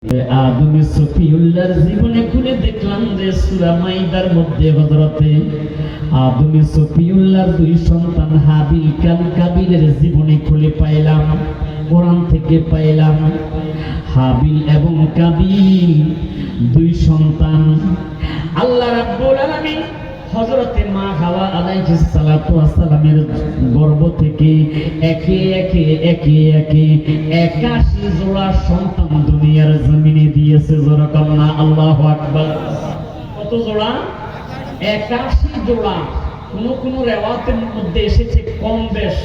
আদমে সফিউল্লাহর জীবনে খুলে দেখলাম যে সূরা মাইদার মধ্যে হযরতে আদমে সফিউল্লাহর দুই সন্তান হাবিল কাবিলের জীবনে খুলে পাইলাম, কোরআন থেকে পাইলাম। হাবিল এবং কাবিল দুই সন্তান, আল্লাহ রাব্বুল আলামিন হযরতে মা হাওয়া আলাইহিস সালাতু ওয়াস সালামের গর্ভ থেকে একে একে 81 জোড়া সন্তান দুনিয়ার জমিনে দিয়েছে। জোড়া কান্না আল্লাহু আকবার। কত জোড়া? 81 জোড়া। কোন রিওয়ায়াতের মধ্যে এসেছে কম বেশ,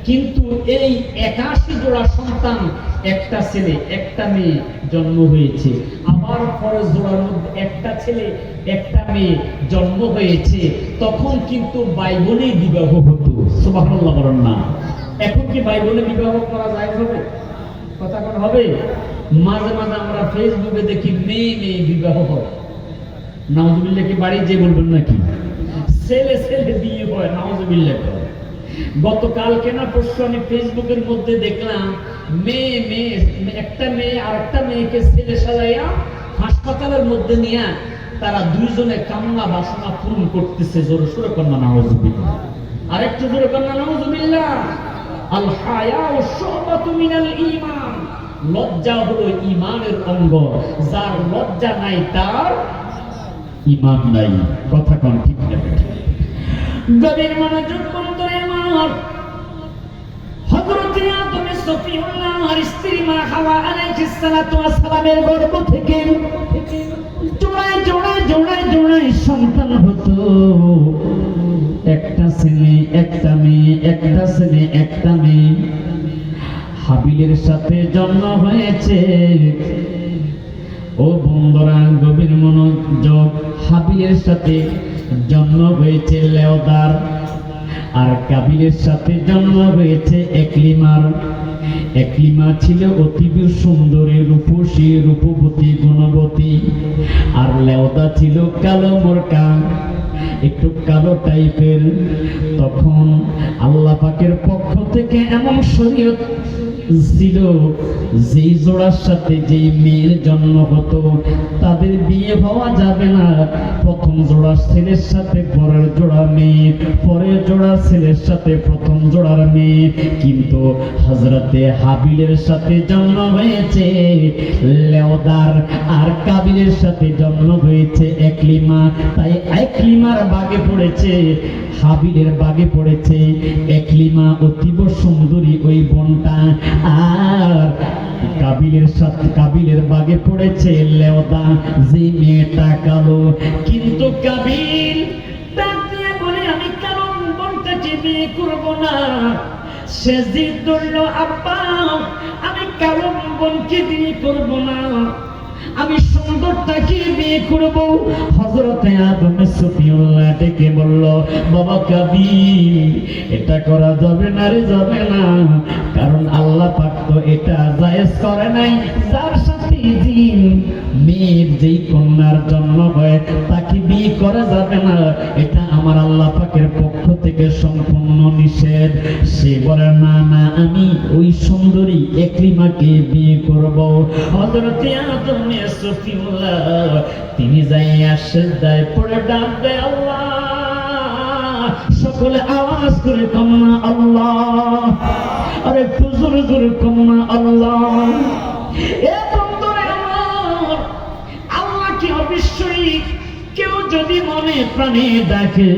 কিন্তু এই 81 জোড়া সন্তান, একটা ছেলে একটা মেয়ে জন্ম হয়েছে। আবার পরের জোড়ার মধ্যে একটা ছেলে একটা মেয়ে জন্ম হয়েছে। তখন কিন্তু বাইবেলে বিবাহ হতো। সুবহানাল্লাহ বলেন না। এখন কি বাইবেলে বিবাহ করা যায় হবে? কথা কোন হবে? মাঝে মাঝে আমরা ফেসবুকে দেখি মেয়ে মেয়ে বিবাহ হয়। নাউজুবিল্লাহ, কি বাড়ি যে বলবেন নাকি? ছেলে ছেলে বিয়ে হয়, নাউজুবিল্লাহ। গতকালকে না পরশু আমি ফেসবুকের মধ্যে দেখলাম মেয়ে একটা মেয়ে আর একটা মেয়েকে ছেলে সাজাইয়া হাসপাতালের মধ্যে নিয়ে তারা দুইজনে কামনা বাসনা পূরণ করতেছে। জোরে সোরে কন্যা নাউজুবিল্লাহ। আর একটু জোরে কন্যা নাউজুবিল্লাহ। আল হায়াউ শুবাতু মিনাল ঈমান। লজ্জা হলো ঈমানের অঙ্গ। যার লজ্জা নাই তার ঈমান নাই। কথা কোন ঠিক না? গভীর মনোযোগ বন্ধুরে আমার, হযরত আদম সফিউল্লাহর স্ত্রী মা হাওয়া আলাইহিস সালাতু ওয়াস সালামের গর্ভ থেকে জোড়ায় সন্তান হতো। একটা ছেলে একটা মেয়ে, একটা ছেলে একটা মেয়ে। হাবিলের সাথে জন্ম হয়েছে। ও বন্ধুরা গভীর মনোযোগ, হাবিলের সাথে জন্ম হয়েছে লেওদার, আর কাবিলের সাথে জন্ম হয়েছে একলিমার। একলিমা ছিল অতীব সুন্দরী, রূপসী, রূপবতী, গুণবতী। আর লেওদা ছিল কালো মোরকা, একটু কালো টাইপের। তখন আল্লাহ পাকের পক্ষ থেকে এমন শরীয়ত ছিল, যেই জোড়ার সাথে যেই মেয়ের জন্ম হতো তাদের বিয়ে হওয়া যাবে না। প্রথম জোড়ার ছেলের সাথে পরের জোড়া মেয়ে, পরের জোড়ার ছেলের সাথে প্রথম জোড়ার মেয়ে। কিন্তু হযরতে হাবিলের সাথে জন্ম হয়েছে লেওদার, আর কাবিলের সাথে জন্ম হয়েছে একলিমা। তাই একলিমার বাগে পড়েছে, হাবিলের বাগে পড়েছে একলিমা, অতীব সুন্দরী ওই বোনটা। আর কাবিলের বাগে পড়েছে লেওদা, যে মেয়েটা কালো। কিন্তু কাবিল ডাক দিয়ে বলে, আমি কালো বোনটাকে বিয়ে করব না। সে জিদ ধরল, আব্বা আমি কালো বোনকে বিয়ে করব না, আমি সুন্দরটাকে বিয়ে করব। হযরত আদম সফিউল্লাহ ডেকে বলল, বাবা কাবিল, এটা করা যাবে না রে, যাবে না। কারণ আল্লাহ পাক তো এটা জায়েজ করে নাই। যার সাথে জিন মেয়ের যেই কন্যার জন্ম হয় তাকে বিয়ে করা যাবে না, এটা আমার আল্লাহ পাকের পক্ষ থেকে সম্পূর্ণ নিষেধ। সে বলে, না না, আমি ওই সুন্দরী একলিমাকে বিয়ে করব। হযরত আদম সফিউল্লাহ তিনি যাইয়া সিজদায় পড়ে ডাক দেয়, আল্লাহ। সকলে আওয়াজ করে কন্যা আল্লাহ। আরে একটু জোরে জোরে কন্যা আল্লাহ। এ বন্ধুরে আমার, আল্লাহকে অবশ্যই কেউ যদি মনে প্রাণে ডাকে,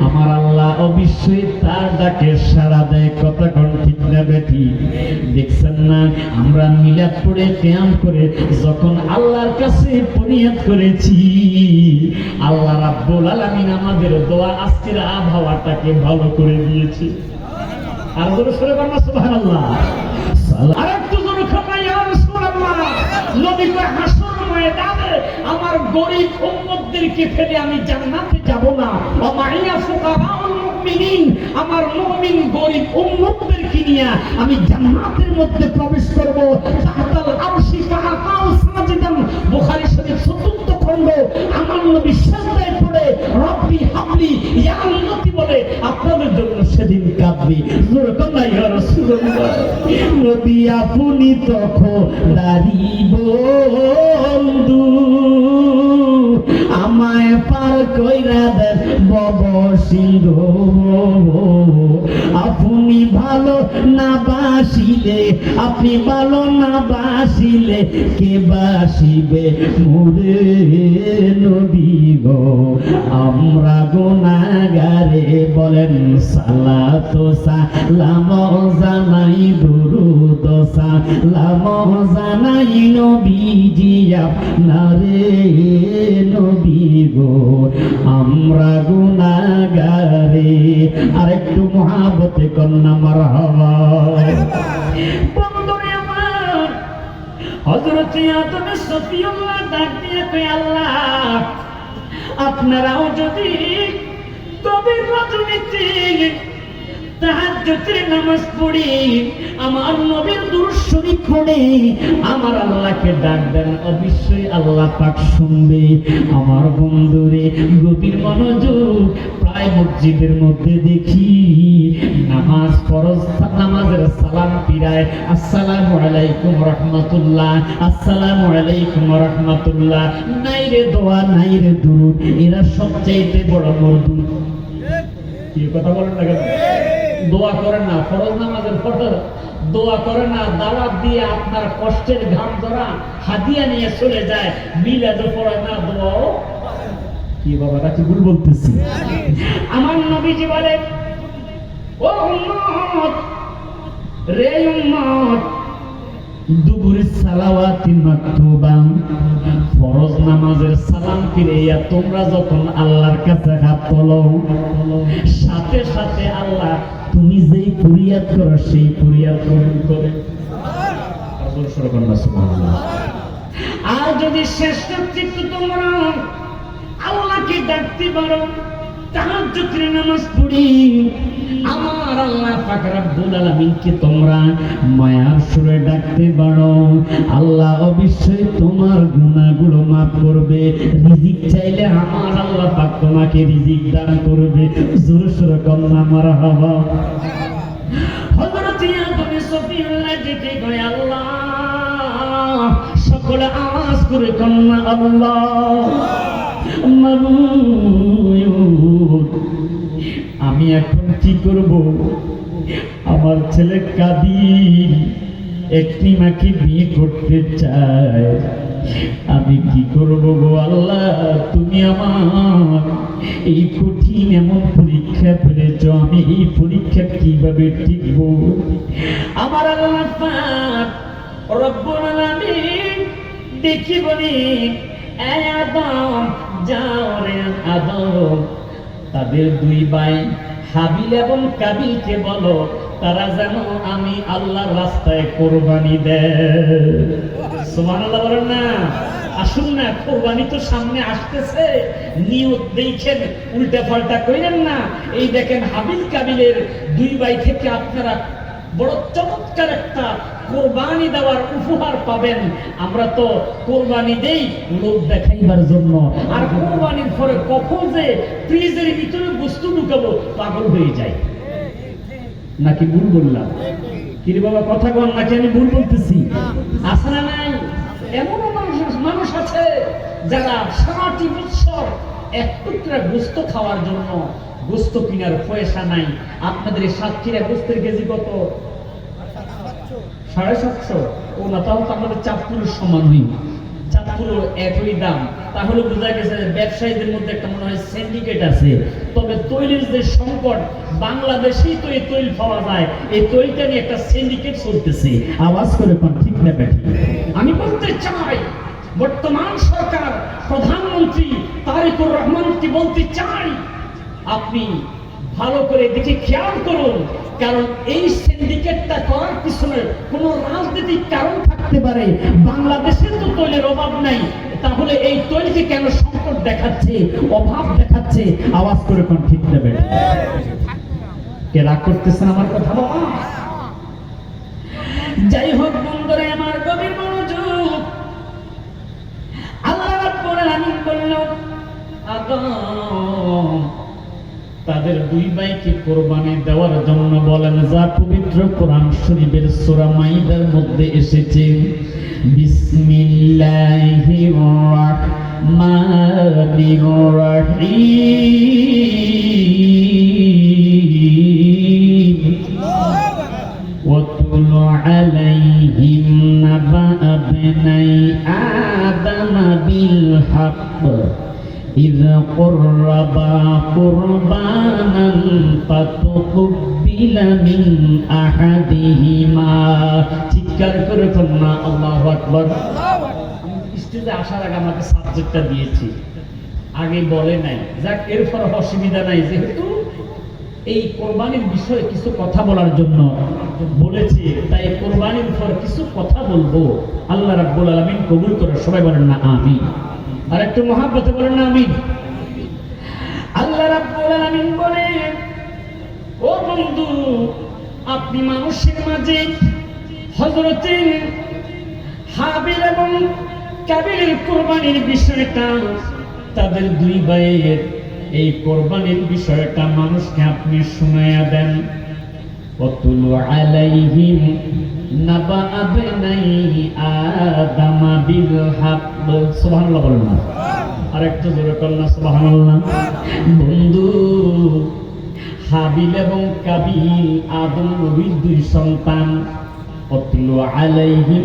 আমার আল্লাহ অবশ্যই তার ডাকে সাড়া দেয়। কথা কোন ঠিক না বেটি? দেখছেন না, আমরা মিলাদ পড়ে কিয়াম করে যখন আল্লাহর কাছে ফরিয়াদ করেছি, আল্লাহ রাব্বুল আলামিন আমাদের দোয়া আজকের আবহাওয়াটাকে ভালো করে দিয়েছে। আর জোরে সরে বলুন সুবহানাল্লাহ। আর একটু জোরে খাবা ইয়া রাসূলুল্লাহ। নবী কয়, হাসর ময়দানে আমার গরীব উম্মতদেরকে ফেলে আমি জান্নাতে যাব না। ওয়া মাইয়া ফুকারাউল মুমিনিন, আমার মুমিন গরীব উম্মতদেরকে নিয়ে আমি জান্নাতের মধ্যে প্রবেশ করব। তাহতাল আরশি ফাআকাউ সাজিদান, বুখারী শরীফ ৪র্থ খণ্ড। আমার নবী সিজদায় পড়ে রব্বি হাবলি ইয়া উম্মতি বলে আপনাদের জন্য সেদিন কাঁদবে। জোরে কন্যা ইয়া রাসূলুল্লাহ। নবী আপনি তখন দাঁড়ি বন্ধু আমায় পার কইরা দেন বব সিন্ধু আপনি ভালো না বাসিলে আপনি ভালো না বাসিলে কে বাসিবে মোরে নবী গো আমরা গুনাহগারে বলেন সালাত সালাম জানাই দুরূদ সালাম জানাই নবীজি আপনারে নবী গো আমরা গুনাহগারে আরেকটু মহাব্বতে কন্যা মারহাবা বন্ধুরে আমার হযরত আদম সফিউল্লাহ ডাক দিয়ে কই আল্লাহ আপনারাও যদি গভীর রজনীতে তাহাজ্জুদের নামাজ পড়ি আমার নবীর দুরূদ শরীফ পড়ে আমার আল্লাহকে ডাক দেন অবশ্যই আল্লাহ পাক শুনবে আমার বন্ধুরে গভীর মনোযোগ প্রায় মসজিদের মধ্যে দেখি নামাজ ফরজ নামাজের সালাম ফিরায় আসসালামু আলাইকুম রাহমাতুল্লাহ আসসালামু আলাইকুম রাহমাতুল্লাহ নাই রে দোয়া নাই রে দুরূদ এরা সবচাইতে বড় মরদুদ কি কথা বলেন না কেন দোয়া করেন না ফরজ নামাজের ফরজ দোয়া করে না দাওয়াত দিয়ে আপনার কষ্টের ঘাম ধরা হাদিয়া নিয়ে চলে যায় মিলাদ পড়ে না দোয়াও কি বাবা কাছে ভুল বলতেছি আমার নবীজি বলে ও উম্মত রে উম্মত দুবুরের সালাওয়াতি মাকতুবা ফরজ নামাজের সালাম ফিরাইয়া তোমরা যখন আল্লাহর কাছে হাত তোলো সাথে সাথে আল্লাহ তুমি যেই ফরিয়াদ করো সেই ফরিয়াদ কবুল করে সুবহানাল্লাহ আর যদি শ্রেষ্ঠ চিত্ত তোমরা আল্লাহকে ডাকতে পারো তাহাজ্জুদের নামাজ পড়ি আমার আল্লাহ পাক রব্বুল আলামিনকে তোমরা মায়ার সুরে ডাকতে পারো আল্লাহ অবশ্যই তোমার গুনাহগুলো maaf করবে রিজিক চাইলে আমার আল্লাহ পাক তোমাকে রিজিক দান করবে জোরে সোরে কন্যা মারহাবা হযরত আদম সফিউল্লাহ যেতে কয় আল্লাহ সকলে আওয়াজ করে কন্যা আল্লাহ মাবুদ আমি এখন কি করব আমার ছেলে কাদির একটি মাকে বিয়ে করতে চায় আমি কি করব গো আল্লাহ তুমি আমার এই কঠিন এমন পরীক্ষা ফেলেছ আমি এই পরীক্ষা কিভাবে টিকব আমার আল্লাহ পাক রব্বুল আলামিন দেখি বলি এ আদম যাও রে আদম তাদের দুই ভাই হাবিল এবং কাবিলকে বলো তারা যেন আমি আল্লাহর রাস্তায় কোরবানি দেয় সুবহানাল্লাহ বলেন না আসুন না কোরবানি তো সামনে আসতেছে নিয়ত দেখেন উল্টা পাল্টা কইরেন না এই দেখেন হাবিল কাবিলের দুই ভাই থেকে আপনারা বড় চমৎকার একটা কোরবানি দেওয়ার উপহার পাবেন আমরা তো কোরবানি দেই লোক দেখাইবার জন্য আর কোরবানির পরে কখন যে ফ্রিজের ভিতরে বস্তু ঢুকাবো পাগল হয়ে যায় নাকি ভুল বললাম কি রে বাবা কথা বল নাকি আমি ভুল বলতেছি আছে না নাই এমন মানুষ আছে যারা সারাটি বছর এক টুকরা গোস্ত খাওয়ার জন্য গোস্ত কেনার পয়সা নাই আপনাদের সাতক্ষীরা গোস্তের কেজি কত 750 ও না তাও তো আমাদের চাঁদপুরের সমান হই চাঁদপুরও একই দাম তাহলে বোঝা গেছে ব্যবসায়ীদের মধ্যে একটা মনে হয় সিন্ডিকেট আছে তবে তৈলের যে সংকট বাংলাদেশেই তো এই তৈল পাওয়া যায় এই তৈলটা নিয়ে একটা সিন্ডিকেট চলতেছে আওয়াজ করে কোন ঠিক না বেঠিক আমি বলতে চাই বর্তমান সরকার প্রধানমন্ত্রী তারেকুর রহমানকে বলতে চাই আপনি ভালো করে দেখে খেয়াল করুন কারণ এই সিন্ডিকেটটা করার পিছনে কোনো রাজনৈতিক কারণ থাকতে পারে বাংলাদেশে তো তৈলের অভাব নাই তাহলে এই তৈলকে কেন সংকট দেখাচ্ছে অভাব দেখাচ্ছে আওয়াজ করে কোন ঠিক দেবে কে রাগ করতেছেন আমার কথা বাবা যাই হোক বন্ধুরা আমার গভীর মনোযোগ আল্লাহ রাব্বুল আলামিন বলল আদম তাদের দুই ভাইকে কোরবানি দেওয়ার জন্য বলেন, যা পবিত্র কোরআন শরীফের সূরা মাইদার মধ্যে এসেছে, বিসমিল্লাহির রাহমানির রাহিম, واتل عليهم نبأ ابني آدم بالحق إذ قربا قربانا فتقبل من أحدهما। চিৎকার করে কন্যা আল্লাহু আকবার। স্টেজে আসার আগে আমাকে সাবজেক্টটা দিয়েছি, আগে বলে নাই, যাক এরপর অসুবিধা নাই, যেহেতু এই কোরবানির বিষয়ে কিছু কথা বলার জন্য বলেছি, তাই কোরবানির পর কিছু কথা বলবো। আল্লাহ রাব্বুল আলামিন কবুল করে। সবাই বলেন না আমিন, আর একটু মহাব্বতে বলেন না আমিন। আল্লাহ রাব্বুল আলামিন বলেন, ও বন্ধু, আপনি মানুষের মাঝে হযরতে হাবিল এবং কাবিলের কোরবানির বিষয়টা, তাদের দুই ভাইয়ের এই কোরবানির বিষয়টা মানুষকে আপনি শুনায়া দেন। ওয়াতুলু আলাইহিম নাবা আবনাই আদম বিল হক। সুবহানাল্লাহ বলেন না, আর একটু জোরে বলেন না সুবহানাল্লাহ। বন্ধু, হাবিল এবং কাবিল আদম নবীর দুই সন্তান। ওয়াতুলু আলাইহিম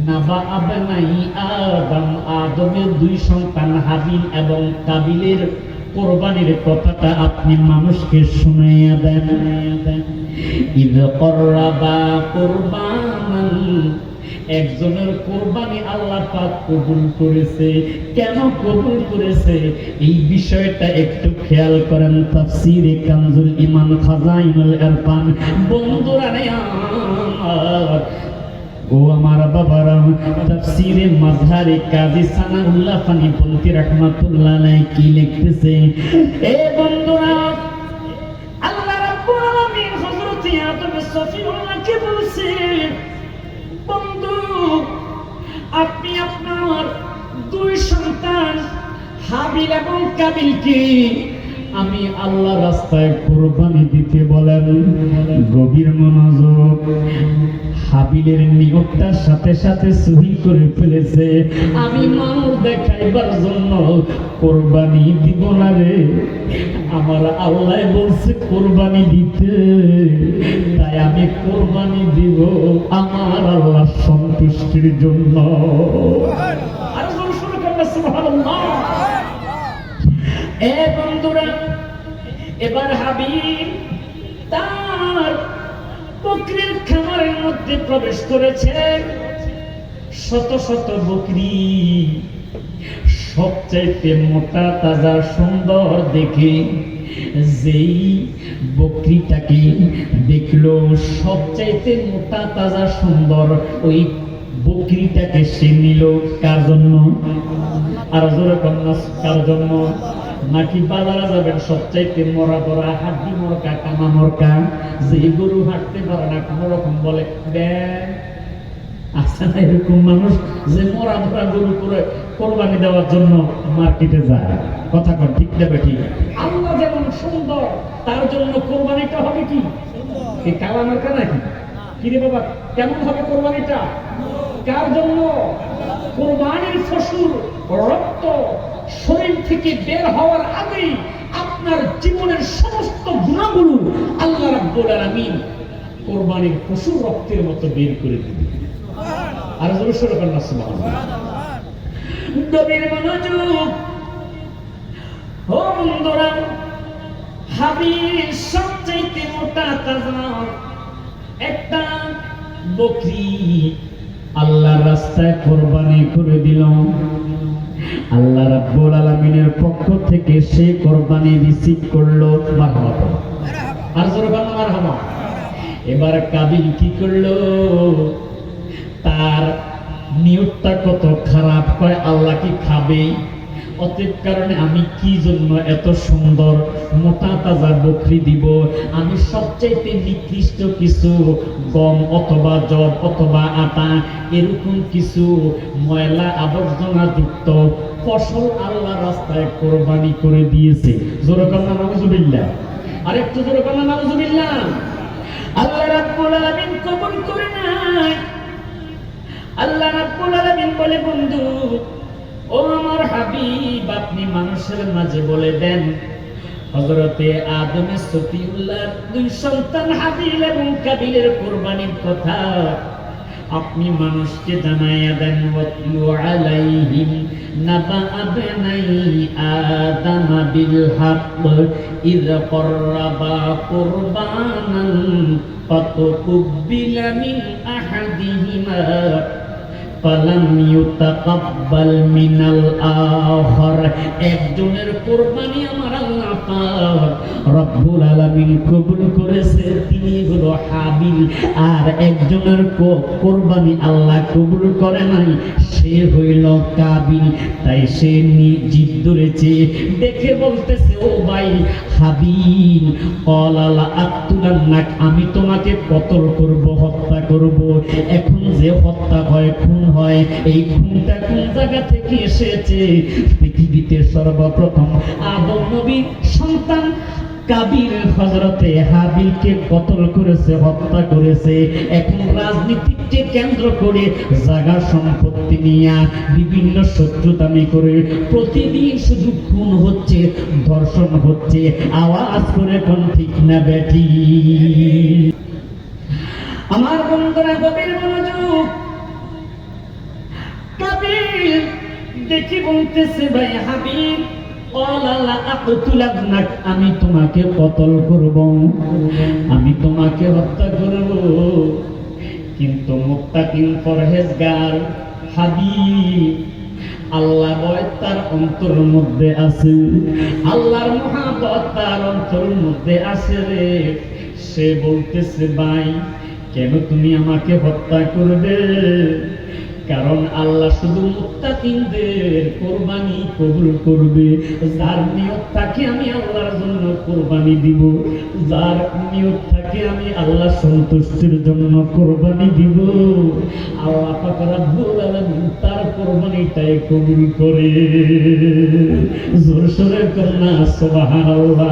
নাবা আবনাই আদম, আদমের দুই সন্তান হাবিল এবং কাবিলের কোরবানির কথাটা আপনি মানুষকে শুনাইয়া দেন। ইয কররাবা কুরবানান, একজনের কোরবানি আল্লাহ পাক কবুল করেছে। কেন কবুল করেছে এই বিষয়টা একটু খেয়াল করেন। তাফসীরে কানজুল ঈমান খাজাইনুল ইরফান। বন্ধুরা রে আমার, ও আমার বাবারা, তাফসীরে মাযহারে কাজী সানাউল্লাহ ফানিপন্থী রাহমাতুল্লাহ আলাইহি কি লিখতেছে, এ বন্ধুরা, আল্লাহ রাব্বুল আলামিন হযরত আদম সফিউল্লাহকে বলছে, বন্ধু, আপনি আপনার দুই সন্তান হাবিল এবং কাবিলকে আমি আল্লাহ রাস্তায় কোরবানি দিতে বলেন। গভীর মনোযোগ। হাবিলের নিয়তটার সাথে সাথে সহি করে ফেলেছে, আমি মানুষ দেখাইবার জন্য কোরবানি দিব না রে, আমার আল্লাহ বলছে কোরবানি দিতে, তাই আমি কোরবানি দিব আমার আল্লাহ সন্তুষ্টির জন্য। আর শুরু করবে সুবহানাল্লাহ। এ বন্ধুরা, এবার হাবিল তার বকরির খামারের মধ্যে প্রবেশ করেছে। শত শত বকরি, সবচাইতে মোটা তাজা সুন্দর দেখে যেই বকরিটাকে দেখলো সবচাইতে মোটা তাজা সুন্দর, ওই বকরিটাকে সে নিল। কার জন্য? আর জোরে কন্যা, কার জন্য? নাকি বাজারে যাবেন সবচাইতে মরা বড়া হাড্ডি মরকা কামা মরকা, যে গরু হাঁটতে পারে না কোন রকম বলে আচ্ছা না, এরকম মানুষ যে মরা ধরা গরু করে কোরবানি দেওয়ার জন্য মার্কেটে যায়। কথা কর ঠিক দেবে ঠিক। আল্লাহ যেমন সুন্দর, তার জন্য কোরবানিটা হবে কি কালা মার্কা নাকি? কিরে বাবা, কেমন হবে কোরবানিটা? কার জন্য? কোরবানির ফসল রক্ত শরীর থেকে বের হওয়ার আগেই আপনার জীবনের সমস্ত গুনাহগুলো আল্লাহ রাব্বুল আলামিন কোরবানির পশুর রক্তের মতো বের করে দিবেন। আর জোরে সরে বলেন সুবহানাল্লাহ। গভীর মনোযোগ। ও বন্ধুরা, হাবিল সবচাইতে মোটা তাজা একটা বকরি আল্লাহর রাস্তায় কোরবানি করে দিল। আল্লাহ রাব্বুল আলামিনের পক্ষ থেকে সে কোরবানি রিসিভ করলো। মারহাবা, আর জোরে বলেন মারহাবা। এবার কাবিল কি করলো? তার নিয়তটা কত খারাপ, কয় আল্লাহ কি খাবে? অতএব কারণে আমি কি জন্য এত সুন্দর মোটা তাজা বকরি দিব? আমি সবচাইতে নিকৃষ্ট কিছু গম অথবা জব অথবা আটা এরকম কিছু ময়লা আবর্জনা যুক্ত ফসল আল্লাহ রাস্তায় কোরবানি করে দিয়েছে। জোরে বলেন নাউজুবিল্লাহ। আরেকটু জোরে বলেন নাউজুবিল্লাহ। আল্লাহ রাব্বুল আলামিন কবুল করে নাই। আল্লাহ রাব্বুল আলামিন বলে, বন্ধু ও আমার হাবিব, আপনি মানুষের মাঝে বলে দেন হযরতে আদমের সফিউল্লাহ দুই সন্তান হাবিল এবং কাবিলের কুরবানির কথা আপনি মানুষকে জানাইয়া দেন। ওয়াতলু আলাইহিম নাবা আবনাই আদম বিল হক ইয ক্বাররাবা কুরবানান ফাতুকবিলা মিন আহাদিহিমা ফালাম ইউতাকাব্বাল মিনাল আখার। একজনের কুরবানি আমার আল্লাহ পাক রব্বুল আলামিন কবুল করেছে, তিনি হলো হাবিল। আর একজনের কুরবানি আল্লাহ কবুল করে নাই, সে হইল কাবিল। তাই সে জিদ ধরেছে, দেখে বলতেছে, ও ভাই হাবিল, ক্বালা আক্তুলান্নাক, আমি তোমাকে কতল করব, হত্যা করব। এখন যে হত্যা হয়, খুন হয়, এই খুনটা কোন জায়গা থেকে এসেছে? পৃথিবীতে সর্বপ্রথম আদম নবীর সন্তান কাবিল হযরতে হাবিলকে কতল করেছে, হত্যা করেছে। এখন রাজনীতিকে কেন্দ্র করে জায়গা সম্পত্তি নিয়ে বিভিন্ন শত্রুতামি করে প্রতিদিন শুধু খুন হচ্ছে, ধর্ষণ হচ্ছে। আওয়াজ করে কোন ঠিক না বেঠি? আমার বন্ধুরা গভীর মনোযোগ। কাবিল দেখি বলতেছে, ভাই হাবিব, আমি তোমাকে কতল করব, আমি তোমাকে হত্যা করব। কিন্তু মুত্তাকিন পরহেজগার হাবিব, আল্লাহ ভয় তার অন্তরের মধ্যে আছে, আল্লাহর মহব্বত তার অন্তরের মধ্যে আছে রে। সে বলতেছে, ভাই কেন তুমি আমাকে হত্যা করবে? কারণ আল্লাহ শুধু মুত্তাকিনদের কুরবানি কবুল করবে। যার নিয়ত থাকে আমি আল্লাহর জন্য কুরবানি দিব, যার নিয়ত থাকে আমি আল্লাহ সন্তুষ্টির জন্য কুরবানি দিব, আল্লাহ পাক রব্বুল আলামিন তার কুরবানিটাই কবুল করে। জোরে সোরে কন্যা সুবহানাল্লাহ।